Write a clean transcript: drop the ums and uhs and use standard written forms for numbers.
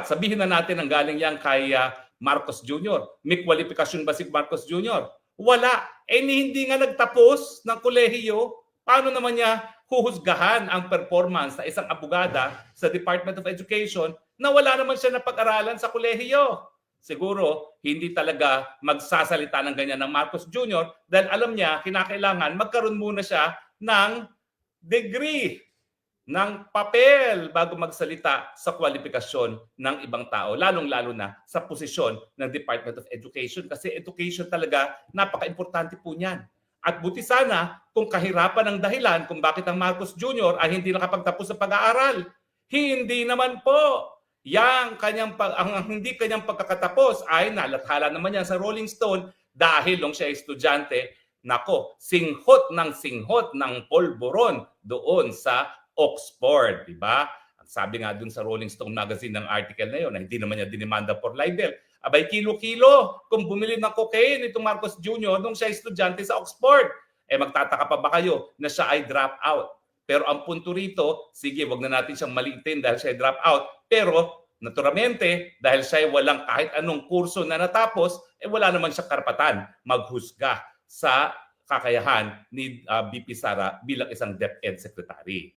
Sabihin na natin ang galing yan kay Marcos Jr. May kwalifikasyon ba si Marcos Jr.? Wala. Hindi nga nagtapos ng kolehiyo, paano naman niya huhusgahan ang performance na isang abogada sa Department of Education na wala naman siya napag-aralan sa kolehiyo? Siguro, hindi talaga magsasalita ng ganyan ng Marcos Jr. dahil alam niya, kinakailangan magkaroon muna siya ng degree, ng papel bago magsalita sa kwalifikasyon ng ibang tao, lalong-lalo na sa posisyon ng Department of Education kasi education talaga napaka-importante po niyan. At buti sana kung kahirapan ang dahilan kung bakit ang Marcos Jr. ay hindi nakapagtapos sa pag-aaral. Hindi naman po. Ang hindi kanyang pagkakatapos ay nalathala naman yan sa Rolling Stone dahil nung siya ay estudyante, nako, singhot ng polboron doon sa Oxford, di ba? Sabi nga dun sa Rolling Stone magazine ng article na yun na hindi naman niya dinimanda for libel. Abay, kilo-kilo kung bumili ng cocaine itong Marcos Jr. nung siya estudyante sa Oxford. Magtataka pa ba kayo na siya ay drop out? Pero ang punto rito, sige, wag na natin siyang maliitin dahil siya ay drop out. Pero naturalmente, dahil siya ay walang kahit anong kurso na natapos, wala naman siya karapatan maghusga sa kakayahan ni VP Sara bilang isang DepEd Secretary.